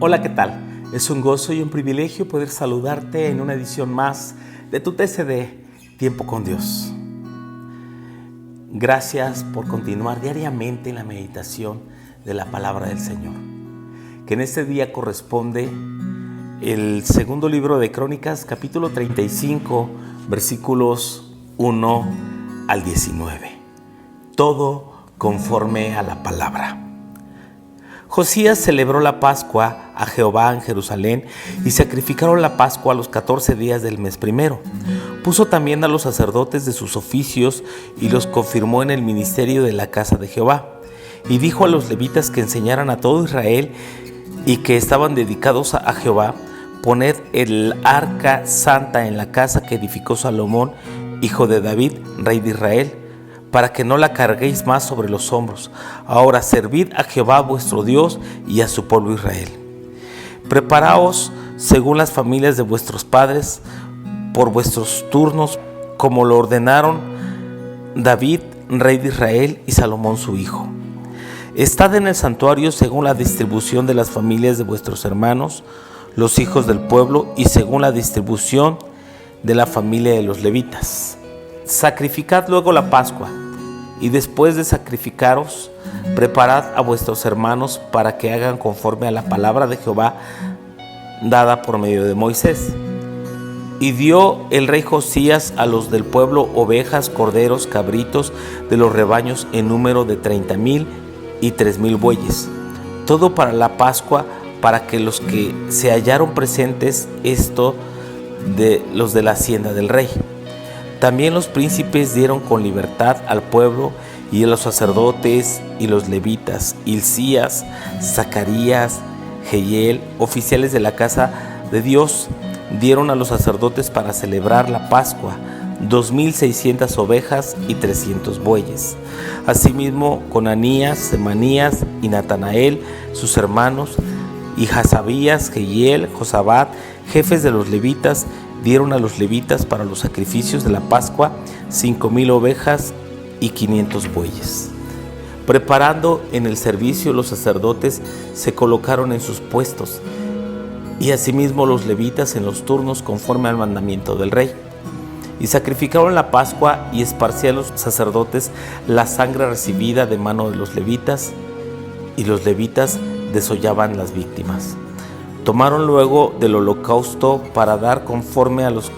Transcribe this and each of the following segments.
Hola, ¿qué tal? Es un gozo y un privilegio poder saludarte en una edición más de tu TCD, Tiempo con Dios. Gracias por continuar diariamente en la meditación de la palabra del Señor, que en este día corresponde el segundo libro de Crónicas, capítulo 35, versículos 1 al 19. Todo conforme a la palabra. Josías celebró la Pascua a Jehová en Jerusalén y sacrificaron la Pascua a los 14 días del mes primero. Puso también a los sacerdotes de sus oficios y los confirmó en el ministerio de la casa de Jehová. Y dijo a los levitas que enseñaran a todo Israel y que estaban dedicados a Jehová: poned el arca santa en la casa que edificó Salomón, hijo de David, rey de Israel, para que no la carguéis más sobre los hombros. Ahora servid a Jehová vuestro Dios y a su pueblo Israel. Preparaos según las familias de vuestros padres, por vuestros turnos, como lo ordenaron David, rey de Israel, y Salomón su hijo. Estad en el santuario según la distribución de las familias de vuestros hermanos, los hijos del pueblo, y según la distribución de la familia de los levitas. Sacrificad luego la Pascua, y después de sacrificaros, preparad a vuestros hermanos para que hagan conforme a la palabra de Jehová dada por medio de Moisés. Y dio el rey Josías a los del pueblo ovejas, corderos, cabritos de los rebaños en número de 30,000 y 3,000 bueyes, todo para la Pascua, para que los que se hallaron presentes, esto de los de la hacienda del rey. También los príncipes dieron con libertad al pueblo, y a los sacerdotes y los levitas, Hilcías, Zacarías, Jehiel, oficiales de la casa de Dios, dieron a los sacerdotes para celebrar la Pascua 2,600 ovejas y 300 bueyes. Asimismo, Conanías, Semanías y Natanael, sus hermanos, y Hasabías, Jehiel, Josabat, jefes de los levitas, dieron a los levitas para los sacrificios de la Pascua 5,000 ovejas y 500 bueyes. Preparando en el servicio, los sacerdotes se colocaron en sus puestos, y asimismo los levitas en los turnos conforme al mandamiento del rey. Y sacrificaron la Pascua, y esparcían los sacerdotes la sangre recibida de mano de los levitas, y los levitas desollaban las víctimas. Tomaron luego del holocausto para dar conforme a los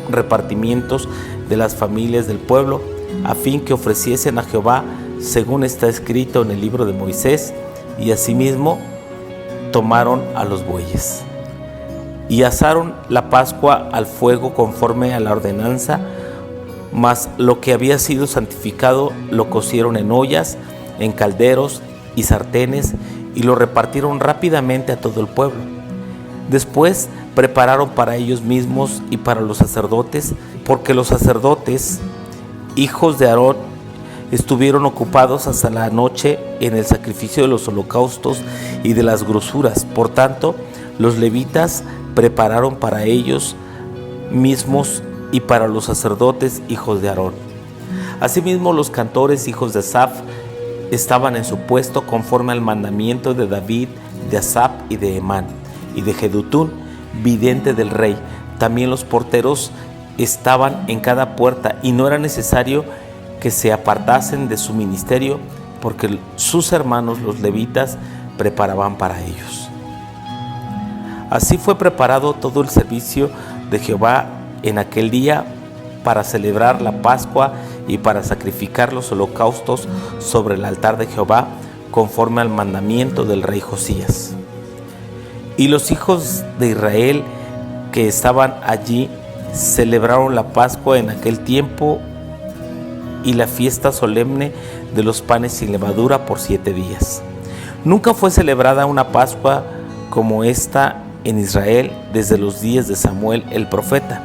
repartimientos de las familias del pueblo, a fin que ofreciesen a Jehová según está escrito en el libro de Moisés, y asimismo tomaron a los bueyes. Y asaron la Pascua al fuego conforme a la ordenanza, mas lo que había sido santificado lo cocieron en ollas, en calderos y sartenes, y lo repartieron rápidamente a todo el pueblo. Después prepararon para ellos mismos y para los sacerdotes, porque los sacerdotes, hijos de Aarón, estuvieron ocupados hasta la noche en el sacrificio de los holocaustos y de las grosuras. Por tanto, los levitas prepararon para ellos mismos y para los sacerdotes, hijos de Aarón. Asimismo, los cantores, hijos de Asaf, estaban en su puesto conforme al mandamiento de David, de Asaf y de Emán, y de Jedutún, vidente del rey. También los porteros estaban en cada puerta, y no era necesario que se apartasen de su ministerio, porque sus hermanos los levitas preparaban para ellos. Así fue preparado todo el servicio de Jehová en aquel día para celebrar la Pascua y para sacrificar los holocaustos sobre el altar de Jehová, conforme al mandamiento del rey Josías. Y los hijos de Israel que estaban allí celebraron la Pascua en aquel tiempo y la fiesta solemne de los panes sin levadura por 7 días. Nunca fue celebrada una Pascua como esta en Israel desde los días de Samuel el profeta,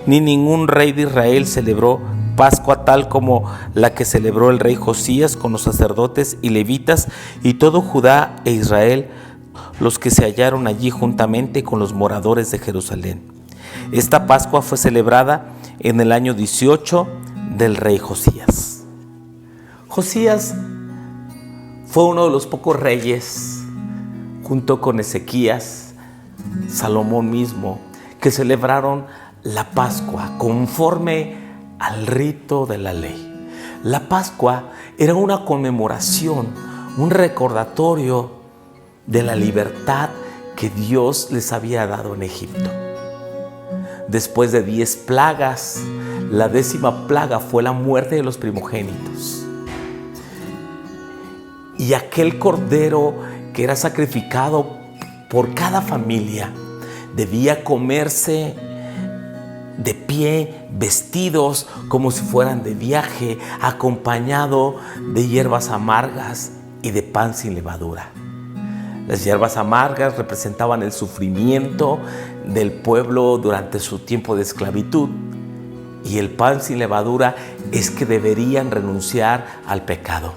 ni ningún rey de Israel celebró Pascua tal como la que celebró el rey Josías con los sacerdotes y levitas y todo Judá e Israel, los que se hallaron allí juntamente con los moradores de Jerusalén. Esta Pascua fue celebrada en el año 18 del rey Josías. Josías fue uno de los pocos reyes junto con Ezequías, Salomón mismo, que celebraron la Pascua conforme al rito de la ley. La Pascua era una conmemoración, un recordatorio de la libertad que Dios les había dado en Egipto. Después de 10 plagas, la 10ª plaga fue la muerte de los primogénitos. Y aquel cordero que era sacrificado por cada familia debía comerse de pie, vestidos como si fueran de viaje, acompañado de hierbas amargas y de pan sin levadura. Las hierbas amargas representaban el sufrimiento del pueblo durante su tiempo de esclavitud, y el pan sin levadura es que deberían renunciar al pecado.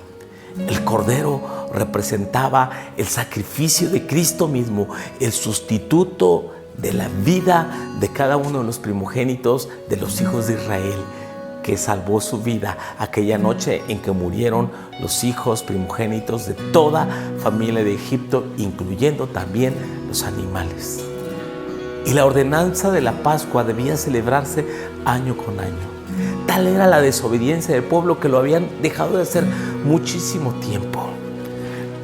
El cordero representaba el sacrificio de Cristo mismo, el sustituto de la vida de cada uno de los primogénitos de los hijos de Israel, que salvó su vida aquella noche en que murieron los hijos primogénitos de toda familia de Egipto, incluyendo también los animales. Y la ordenanza de la Pascua debía celebrarse año con año. Tal era la desobediencia del pueblo que lo habían dejado de hacer muchísimo tiempo.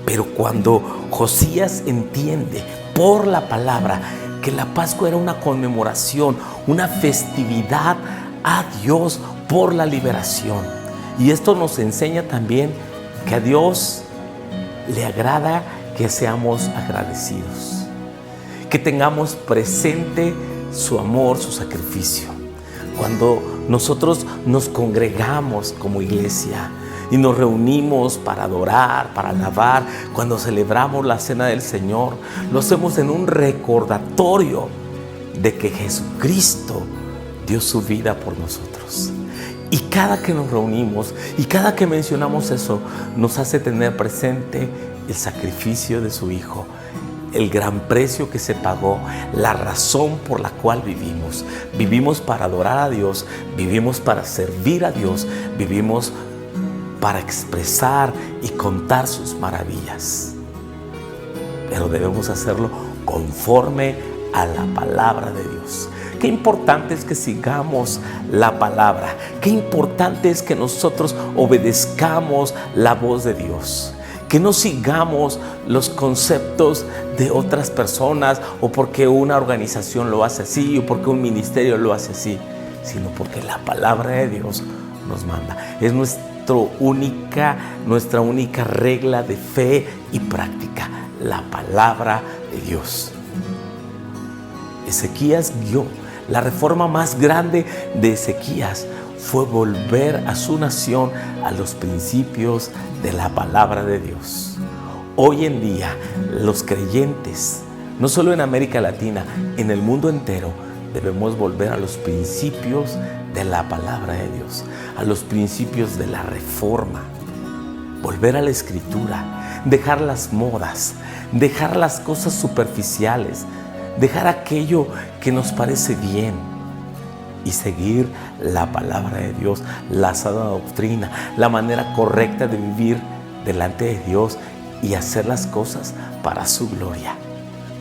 Pero cuando Josías entiende por la palabra que la Pascua era una conmemoración, una festividad a Dios por la liberación. Y esto nos enseña también que a Dios le agrada que seamos agradecidos, que tengamos presente su amor, su sacrificio. Cuando nosotros nos congregamos como iglesia y nos reunimos para adorar, para alabar, cuando celebramos la cena del Señor, lo hacemos en un recordatorio de que Jesucristo dio su vida por nosotros. Y cada que nos reunimos y cada que mencionamos eso, nos hace tener presente el sacrificio de su Hijo, el gran precio que se pagó, la razón por la cual vivimos. Vivimos para adorar a Dios, vivimos para servir a Dios, vivimos para expresar y contar sus maravillas. Pero debemos hacerlo conforme a la palabra de Dios. Qué importante es que sigamos la palabra. Qué importante es que nosotros obedezcamos la voz de Dios. Que no sigamos los conceptos de otras personas o porque una organización lo hace así o porque un ministerio lo hace así, sino porque la palabra de Dios nos manda. Es nuestra única regla de fe y práctica, la palabra de Dios. Ezequías vio la reforma más grande de Ezequías fue volver a su nación a los principios de la palabra de Dios. Hoy en día, los creyentes, no solo en América Latina, en el mundo entero, debemos volver a los principios de la palabra de Dios, a los principios de la reforma, volver a la Escritura, dejar las modas, dejar las cosas superficiales, dejar aquello que nos parece bien y seguir la palabra de Dios, la sana doctrina, la manera correcta de vivir delante de Dios y hacer las cosas para su gloria,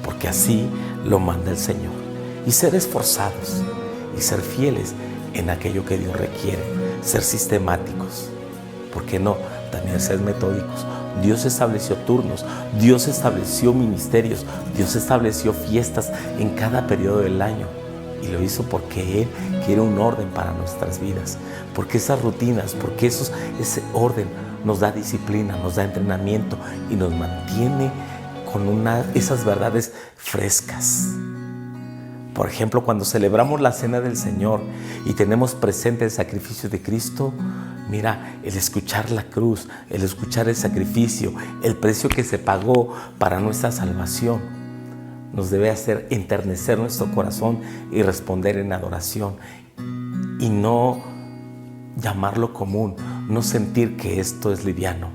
porque así lo manda el Señor. Y ser esforzados y ser fieles en aquello que Dios requiere, ser sistemáticos, ¿por qué no? También ser metódicos. Dios estableció turnos, Dios estableció ministerios, Dios estableció fiestas en cada periodo del año. Y lo hizo porque Él quiere un orden para nuestras vidas. Porque esas rutinas, porque ese orden nos da disciplina, nos da entrenamiento y nos mantiene con esas verdades frescas. Por ejemplo, cuando celebramos la cena del Señor y tenemos presente el sacrificio de Cristo, mira, el escuchar la cruz, el escuchar el sacrificio, el precio que se pagó para nuestra salvación, nos debe hacer enternecer nuestro corazón y responder en adoración y no llamarlo común, no sentir que esto es liviano.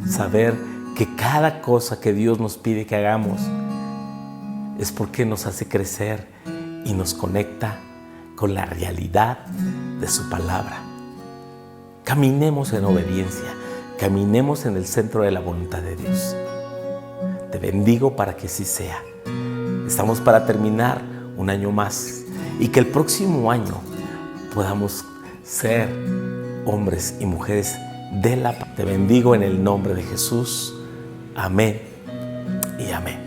Saber que cada cosa que Dios nos pide que hagamos es porque nos hace crecer y nos conecta con la realidad de su palabra. Caminemos en obediencia, caminemos en el centro de la voluntad de Dios. Te bendigo para que así sea. Estamos para terminar un año más y que el próximo año podamos ser hombres y mujeres de la paz. Te bendigo en el nombre de Jesús. Amén y amén.